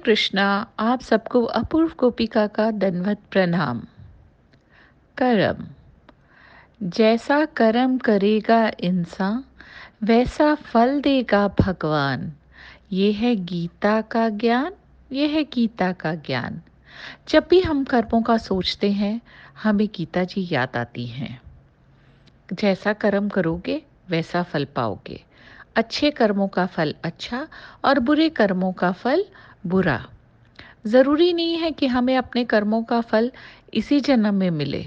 कृष्णा। आप सबको अपूर्व गोपिका का दंडवत प्रणाम। कर्म। जैसा कर्म करेगा इंसान वैसा फल देगा भगवान। ये है गीता का ज्ञान। ये है गीता का ज्ञान। जब भी हम कर्मों का सोचते हैं हमें गीता जी याद आती हैं। जैसा कर्म करोगे वैसा फल पाओगे। अच्छे कर्मों का फल अच्छा और बुरे कर्मों का फल बुरा। ज़रूरी नहीं है कि हमें अपने कर्मों का फल इसी जन्म में मिले।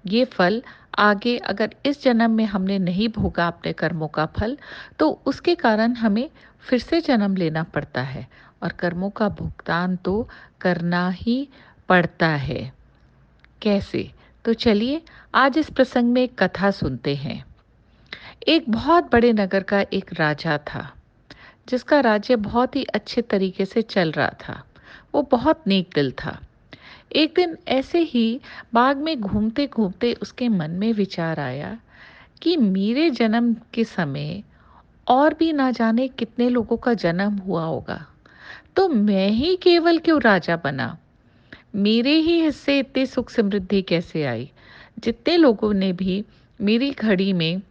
ये फल आगे अगर इस जन्म में हमने नहीं भोगा अपने कर्मों का फल, तो उसके कारण हमें फिर से जन्म लेना पड़ता है और कर्मों का भुगतान तो करना ही पड़ता है। कैसे? तो चलिए आज इस प्रसंग में एक कथा सुनते हैं। एक बहुत बड़े नगर का एक राजा था, जिसका राज्य बहुत ही अच्छे तरीके से चल रहा था। वो बहुत नेक दिल था। एक दिन ऐसे ही बाग में घूमते-घूमते उसके मन में विचार आया कि मेरे जन्म के समय और भी ना जाने कितने लोगों का जन्म हुआ होगा, तो मैं ही केवल क्यों राजा बना? मेरे ही हिस्से इतनी सुख समृद्धि कैसे आई? जितने लोगों ने भी मेरी घड़ी में,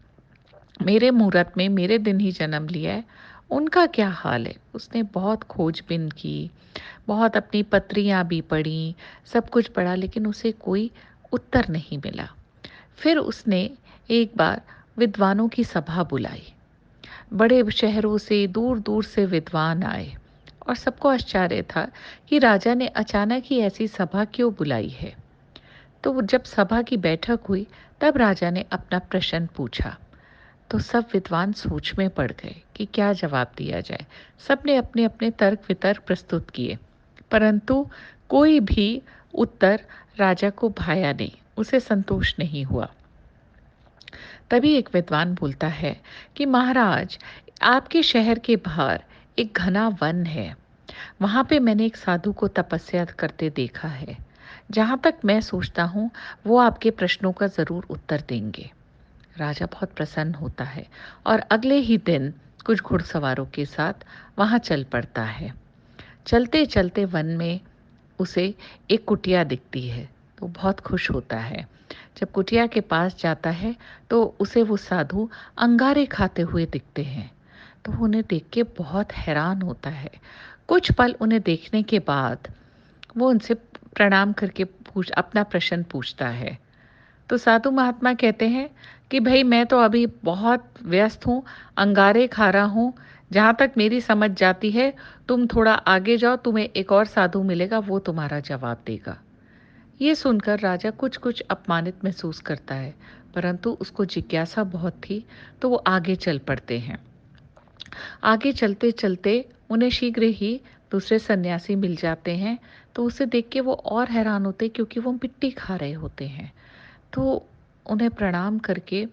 मेरे मुहूर्त में, मेरे दिन ही जन्म लिया है, उनका क्या हाल है? उसने बहुत खोजबीन की, बहुत अपनी पत्रियाँ भी पढ़ीं, सब कुछ पढ़ा लेकिन उसे कोई उत्तर नहीं मिला। फिर उसने एक बार विद्वानों की सभा बुलाई। बड़े शहरों से, दूर-दूर से विद्वान आए और सबको आश्चर्य था कि राजा ने अचानक ही ऐसी सभा क्यों बुलाई है। तो जब सभा की बैठक हुई, तब राजा ने अपना प्रश्न पूछा। तो सब विद्वान सोच में पड़ गए कि क्या जवाब दिया जाए। सबने अपने-अपने तर्क-वितर्क प्रस्तुत किए, परंतु कोई भी उत्तर राजा को भाया नहीं, उसे संतोष नहीं हुआ। तभी एक विद्वान बोलता है कि महाराज, आपके शहर के बाहर एक घना वन है। वहाँ पे मैंने एक साधु को तपस्या करते देखा है। जहाँ तक मैं सोचता हूँ, वो आपके प्रश्नों का ज़रूर उत्तर देंगे। राजा बहुत प्रसन्न होता है और अगले ही दिन कुछ घुड़सवारों के साथ वहां चल पड़ता है। चलते चलते वन में उसे एक कुटिया दिखती है, तो बहुत खुश होता है। जब कुटिया के पास जाता है तो उसे वो साधु अंगारे खाते हुए दिखते हैं, तो उन्हें देख के बहुत हैरान होता है। कुछ पल उन्हें देखने के बाद वो उनसे प्रणाम करके अपना प्रश्न पूछता है। तो साधु महात्मा कहते हैं कि भई मैं तो अभी बहुत व्यस्त हूँ, अंगारे खा रहा हूँ, जहाँ तक मेरी समझ जाती है तुम थोड़ा आगे जाओ, तुम्हें एक और साधु मिलेगा, वो तुम्हारा जवाब देगा। ये सुनकर राजा कुछ-कुछ अपमानित महसूस करता है, परंतु उसको जिज्ञासा बहुत थी, तो वो आगे चल पड़ते हैं। आगे चलते-चलते उन्हें शीघ्र ही दूसरे सन्यासी मिल जाते हैं, तो उसे देख के वो और हैरान होते हैं क्योंकि वो मिट्टी खा रहे होते हैं। तो उन्हें प्रणाम करके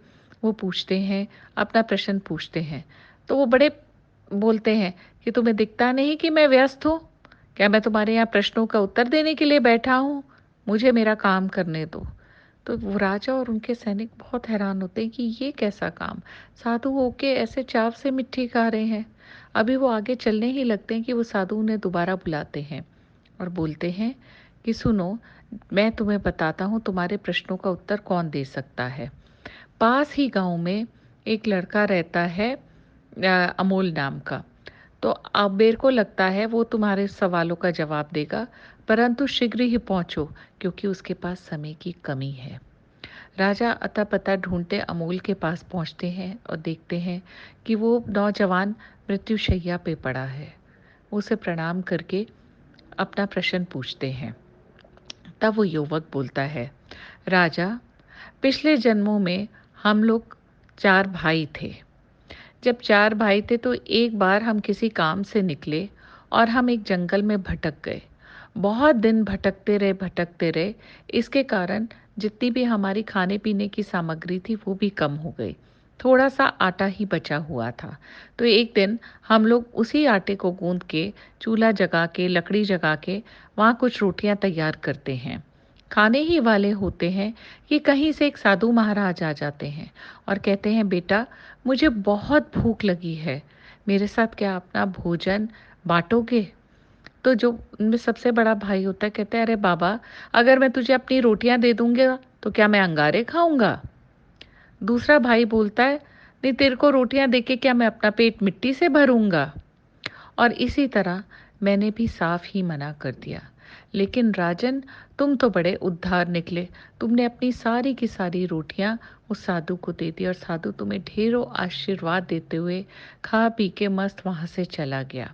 वो पूछते हैं, अपना प्रश्न पूछते हैं। तो वो बड़े बोलते हैं कि तुम्हें दिखता नहीं कि मैं व्यस्त हूँ? क्या मैं तुम्हारे यहाँ प्रश्नों का उत्तर देने के लिए बैठा हूँ? मुझे मेरा काम करने दो। तो वो राजा और उनके सैनिक बहुत हैरान होते हैं कि ये कैसा काम? साधु होके ऐसे चाव से मिट्टी खा रहे हैं। अभी वो आगे चलने ही लगते हैं कि वो साधु उन्हें दोबारा बुलाते हैं और बोलते हैं कि सुनो, मैं तुम्हें बताता हूँ तुम्हारे प्रश्नों का उत्तर कौन दे सकता है। पास ही गाँव में एक लड़का रहता है, अमोल नाम का। तो अब मेरे को लगता है वो तुम्हारे सवालों का जवाब देगा, परंतु शीघ्र ही पहुँचो क्योंकि उसके पास समय की कमी है। राजा अता-पता ढूँढते अमोल के पास पहुँचते हैं और देखते हैं कि वो नौजवान मृत्युशैया पे पड़ा है। वो उसे प्रणाम करके अपना प्रश्न पूछते हैं। तब वो युवक बोलता है, राजा, पिछले जन्मों में हम लोग 4 भाई थे। जब 4 भाई थे तो एक बार हम किसी काम से निकले और हम एक जंगल में भटक गए। बहुत दिन भटकते रहे। इसके कारण जितनी भी हमारी खाने-पीने की सामग्री थी वो भी कम हो गई। थोड़ा-सा आटा ही बचा हुआ था। तो एक दिन हम लोग उसी आटे को गूँध के, चूल्हा जगा के, लकड़ी जगा के वहाँ कुछ रोटियाँ तैयार करते हैं। खाने ही वाले होते हैं कि कहीं से एक साधु महाराज आ जाते हैं और कहते हैं, बेटा, मुझे बहुत भूख लगी है, मेरे साथ क्या अपना भोजन बाँटोगे? तो जो उनमें सबसे बड़ा भाई होता है कहता है, अरे बाबा, अगर मैं तुझे अपनी रोटियां दे दूंगा तो क्या मैं अंगारे खाऊंगा? दूसरा भाई बोलता है, नहीं, तेरे को रोटियां देके क्या मैं अपना पेट मिट्टी से भरूंगा? और इसी तरह मैंने भी साफ ही मना कर दिया। लेकिन राजन, तुम तो बड़े उद्धार निकले। तुमने अपनी सारी की सारी रोटियां उस साधु को दे दी और साधु तुम्हें ढेरों आशीर्वाद देते हुए खा पी के मस्त वहां से चला गया।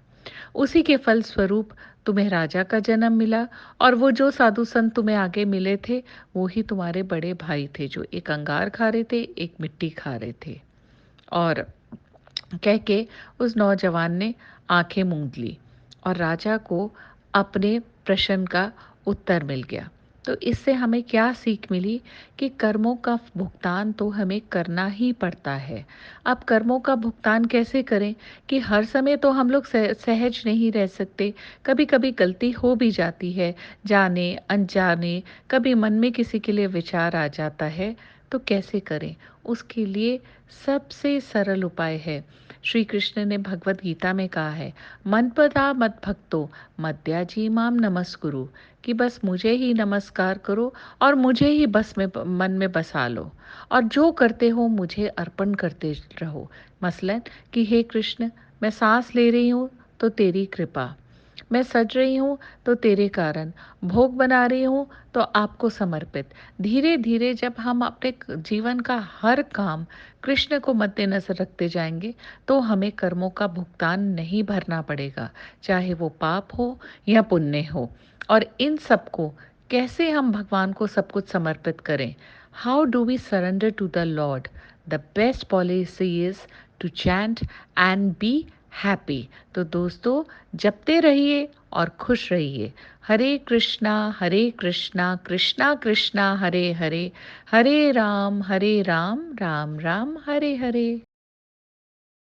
उसी के फल स्वरूप तुम्हें राजा का जन्म मिला, और वो जो साधु संत तुम्हें आगे मिले थे, वो ही तुम्हारे बड़े भाई थे, जो एक अंगार खा रहे थे, एक मिट्टी खा रहे थे। और कह के उस नौजवान ने आंखें मूंद ली और राजा को अपने प्रश्न का उत्तर मिल गया। तो इससे हमें क्या सीख मिली कि कर्मों का भुगतान तो हमें करना ही पड़ता है। अब कर्मों का भुगतान कैसे करें कि हर समय तो हम लोग सहज नहीं रह सकते। कभी कभी गलती हो भी जाती है, जाने अनजाने, कभी मन में किसी के लिए विचार आ जाता है, तो कैसे करें? उसके लिए सबसे सरल उपाय है, श्री कृष्ण ने भगवत गीता में कहा है, मन पदा मत भक्तो मद्याजी माम नमस्कुरु, कि बस मुझे ही नमस्कार करो और मुझे ही बस में मन में बसा लो, और जो करते हो मुझे अर्पण करते रहो। मसलन कि हे कृष्ण, मैं सांस ले रही हूँ तो तेरी कृपा, मैं सज रही हूँ तो तेरे कारण, भोग बना रही हूँ तो आपको समर्पित। धीरे धीरे जब हम अपने जीवन का हर काम कृष्ण को मद्देनजर रखते जाएंगे, तो हमें कर्मों का भुगतान नहीं भरना पड़ेगा, चाहे वो पाप हो या पुण्य हो। और इन सबको कैसे हम भगवान को सब कुछ समर्पित करें? How do we surrender to the Lord? The best policy is to chant and be happy. तो दोस्तों, जपते रहिए और खुश रहिए। हरे कृष्णा कृष्णा कृष्णा हरे हरे, हरे राम राम राम हरे हरे।